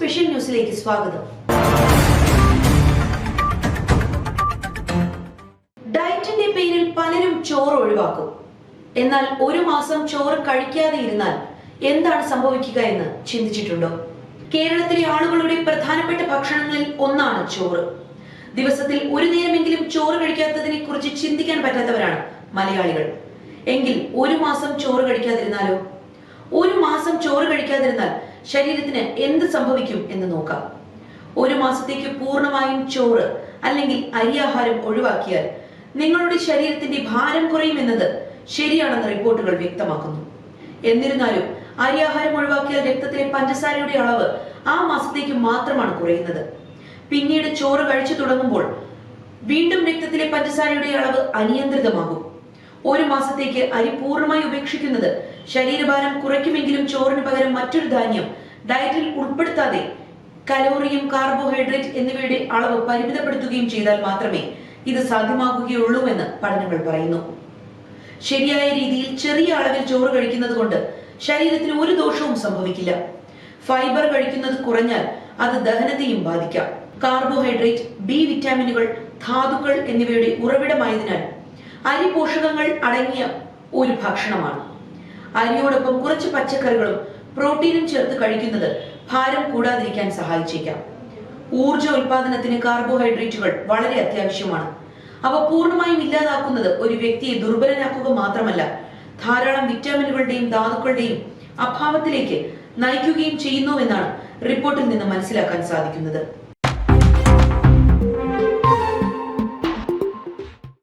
Special ന്യൂസിലേക്ക് സ്വാഗതം. ഡയറ്റിന്റെ പേരിൽ പലരും ചോറ് ഒഴിവാക്കും. എന്നാൽ ഒരു മാസം ചോറ് കഴിക്കാതെ ഇരുന്നാൽ എന്താണ് സംഭവിക്കുക എന്ന് ചിന്തിച്ചിട്ടുണ്ടോ? കേരളത്തിലെ ആളുകളുടെ പ്രധാനപ്പെട്ട ഭക്ഷണങ്ങളിൽ ഒന്നാണ് ചോറ്. ദിവസത്തിൽ ഒരു നേരമെങ്കിലും ചോറ് കഴിക്കാത്തതിനെ കുറിച്ച് ചിന്തിക്കാൻ പറ്റാത്തവരാണ് മലയാളികൾ. എങ്കിൽ ഒരു മാസം ചോറ് കഴിക്കാതിരുന്നാലോ? ഒരു മാസം ചോറ് കഴിക്കാതിരുന്നാൽ ശരീരത്തിന് എന്ത് സംഭവിക്കും എന്ന് നോക്കാം. ഒരു മാസത്തേക്ക് പൂർണ്ണമായും ചോറ് അല്ലെങ്കിൽ അരിയാഹാരം ഒഴിവാക്കിയാൽ നിങ്ങളുടെ ശരീരത്തിന്റെ ഭാരം കുറയുമെന്നത് ശരിയാണെന്ന് റിപ്പോർട്ടുകൾ വ്യക്തമാക്കുന്നു. എന്നിരുന്നാലും അരിയാഹാരം ഒഴിവാക്കിയാൽ രക്തത്തിലെ പഞ്ചസാരയുടെ അളവ് ആ മാസത്തേക്ക് മാത്രമാണ് കുറയുന്നത്. പിന്നീട് ചോറ് കഴിച്ചു തുടങ്ങുമ്പോൾ വീണ്ടും രക്തത്തിലെ പഞ്ചസാരയുടെ അളവ് അനിയന്ത്രിതമാകും. ഒരു മാസത്തേക്ക് അരി പൂർണ്ണമായി ഉപേക്ഷിക്കുന്നത് ശരീരഭാരം കുറയ്ക്കുമെങ്കിലും ചോറിന് പകരം മറ്റൊരു ധാന്യം ഡയറ്റിൽ ഉൾപ്പെടുത്താതെ കലോറിയും കാർബോഹൈഡ്രേറ്റ് എന്നിവയുടെ അളവ് പരിമിതപ്പെടുത്തുകയും ചെയ്താൽ മാത്രമേ ഇത് സാധ്യമാകുകയുള്ളൂ എന്ന് പഠനങ്ങൾ പറയുന്നു. ശരിയായ രീതിയിൽ ചെറിയ അളവിൽ ചോറ് കഴിക്കുന്നത് കൊണ്ട് ശരീരത്തിന് ഒരു ദോഷവും സംഭവിക്കില്ല. ഫൈബർ കഴിക്കുന്നത് കുറഞ്ഞാൽ അത് ദഹനത്തെയും ബാധിക്കാം. കാർബോഹൈഡ്രേറ്റ്, ബി വിറ്റാമിനുകൾ, ധാതുക്കൾ എന്നിവയുടെ ഉറവിടമായതിനാൽ അരി പോഷകങ്ങൾ അടങ്ങിയ ഒരു ഭക്ഷണമാണ്. അരിയോടൊപ്പം കുറച്ച് പച്ചക്കറികളും പ്രോട്ടീനും ചേർത്ത് കഴിക്കുന്നത് ഭാരം കൂടാതിരിക്കാൻ സഹായിച്ചേക്കാം. ഊർജ ഉൽപാദനത്തിന് കാർബോഹൈഡ്രേറ്റുകൾ വളരെ അത്യാവശ്യമാണ്. അവ പൂർണ്ണമായും ഇല്ലാതാക്കുന്നത് ഒരു വ്യക്തിയെ ദുർബലനാക്കുക മാത്രമല്ല, ധാരാളം വിറ്റാമിനുകളുടെയും ധാതുക്കളുടെയും അഭാവത്തിലേക്ക് നയിക്കുകയും ചെയ്യുന്നുവെന്നാണ് റിപ്പോർട്ടിൽ നിന്ന് മനസ്സിലാക്കാൻ സാധിക്കുന്നത്.